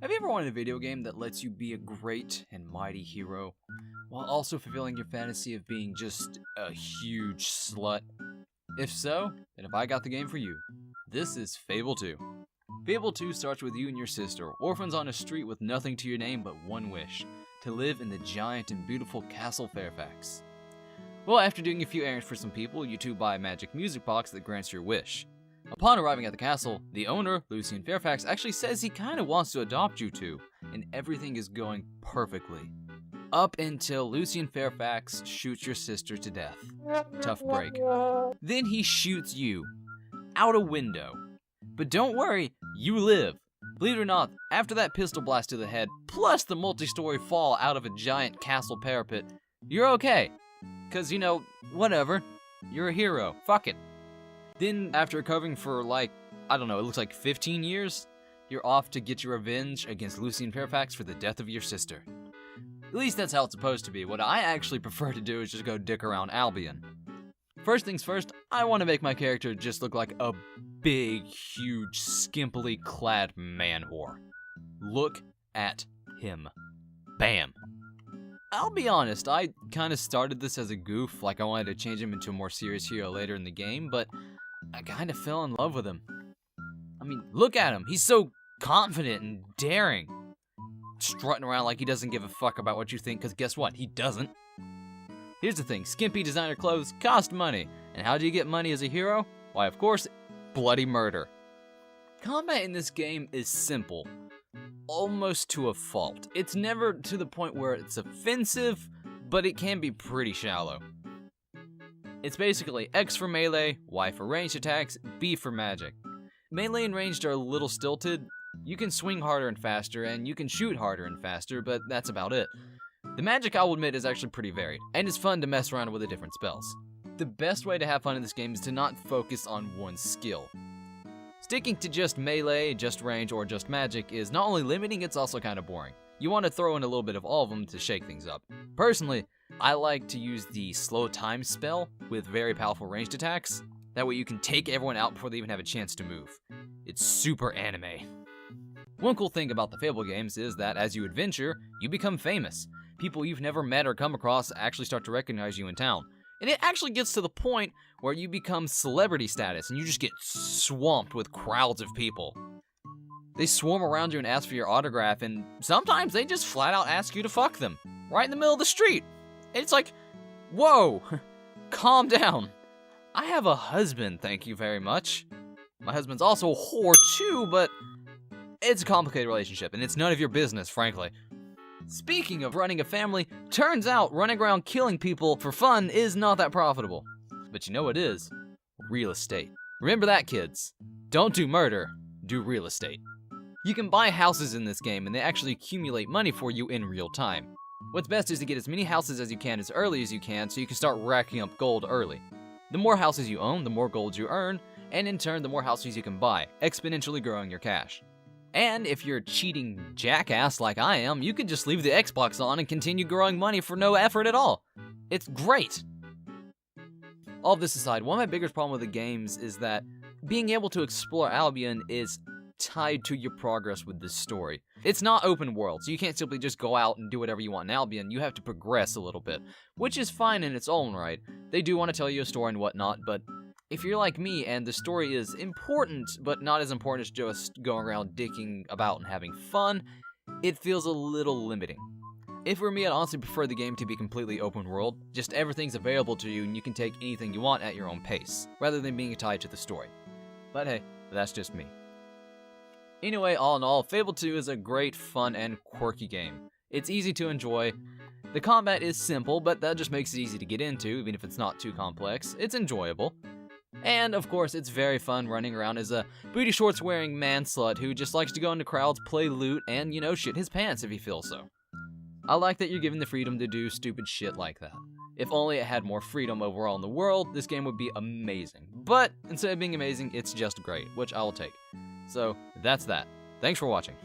Have you ever wanted a video game that lets you be a great and mighty hero, while also fulfilling your fantasy of being just a huge slut? If so, then have I got the game for you. This is Fable 2. Fable 2 starts with you and your sister, orphans on a street with nothing to your name but one wish: to live in the giant and beautiful Castle Fairfax. Well, after doing a few errands for some people, you two buy a magic music box that grants your wish. Upon arriving at the castle, the owner, Lucian Fairfax, actually says he kinda wants to adopt you two, and everything is going perfectly. Up until Lucian Fairfax shoots your sister to death. Tough break. Then he shoots you. Out a window. But don't worry, you live. Believe it or not, after that pistol blast to the head, plus the multi-story fall out of a giant castle parapet, you're okay. 'Cause, whatever. You're a hero. Fuck it. Then, after recovering for it looks like 15 years, you're off to get your revenge against Lucian Fairfax for the death of your sister. At least that's how it's supposed to be. What I actually prefer to do is just go dick around Albion. First things first, I want to make my character just look like a big, huge, skimpily clad man whore. Look at him. Bam. I'll be honest, I kind of started this as a goof, like I wanted to change him into a more serious hero later in the game, but I kind of fell in love with him. I mean, look at him. He's so confident and daring. Strutting around like he doesn't give a fuck about what you think, because guess what? He doesn't. Here's the thing, skimpy designer clothes cost money. And how do you get money as a hero? Why, of course, bloody murder. Combat in this game is simple. Almost to a fault. It's never to the point where it's offensive, but it can be pretty shallow. It's basically X for melee, Y for ranged attacks, B for magic. Melee and ranged are a little stilted. You can swing harder and faster, and you can shoot harder and faster, but that's about it. The magic, I'll admit, is actually pretty varied, and it's fun to mess around with the different spells. The best way to have fun in this game is to not focus on one skill. Sticking to just melee, just range, or just magic is not only limiting, it's also kind of boring. You want to throw in a little bit of all of them to shake things up. Personally, I like to use the slow time spell with very powerful ranged attacks. That way you can take everyone out before they even have a chance to move. It's super anime. One cool thing about the Fable games is that as you adventure, you become famous. People you've never met or come across actually start to recognize you in town. And it actually gets to the point where you become celebrity status and you just get swamped with crowds of people. They swarm around you and ask for your autograph, and sometimes they just flat out ask you to fuck them, right in the middle of the street. And it's like, whoa, calm down. I have a husband, thank you very much. My husband's also a whore too, but it's a complicated relationship, and it's none of your business, frankly. Speaking of running a family, turns out running around killing people for fun is not that profitable. But you know what is? Real estate. Remember that, kids. Don't do murder, do real estate. You can buy houses in this game, and they actually accumulate money for you in real time. What's best is to get as many houses as you can as early as you can, so you can start racking up gold early. The more houses you own, the more gold you earn, and in turn, the more houses you can buy, exponentially growing your cash. And if you're a cheating jackass like I am, you could just leave the Xbox on and continue growing money for no effort at all. It's great. All this aside, one of my biggest problems with the games is that being able to explore Albion is tied to your progress with this story. It's not open world, so you can't simply just go out and do whatever you want in Albion. You have to progress a little bit, which is fine in its own right. They do want to tell you a story and whatnot, but if you're like me and the story is important, but not as important as just going around dicking about and having fun, it feels a little limiting. If it were me, I'd honestly prefer the game to be completely open world, just everything's available to you and you can take anything you want at your own pace, rather than being tied to the story. But hey, that's just me. Anyway, all in all, Fable 2 is a great, fun, and quirky game. It's easy to enjoy. The combat is simple, but that just makes it easy to get into, even if it's not too complex. It's enjoyable. And, of course, it's very fun running around as a booty shorts wearing man slut who just likes to go into crowds, play loot, and, shit his pants if he feels so. I like that you're given the freedom to do stupid shit like that. If only it had more freedom overall in the world, this game would be amazing. But, instead of being amazing, it's just great, which I'll take. So, that's that. Thanks for watching.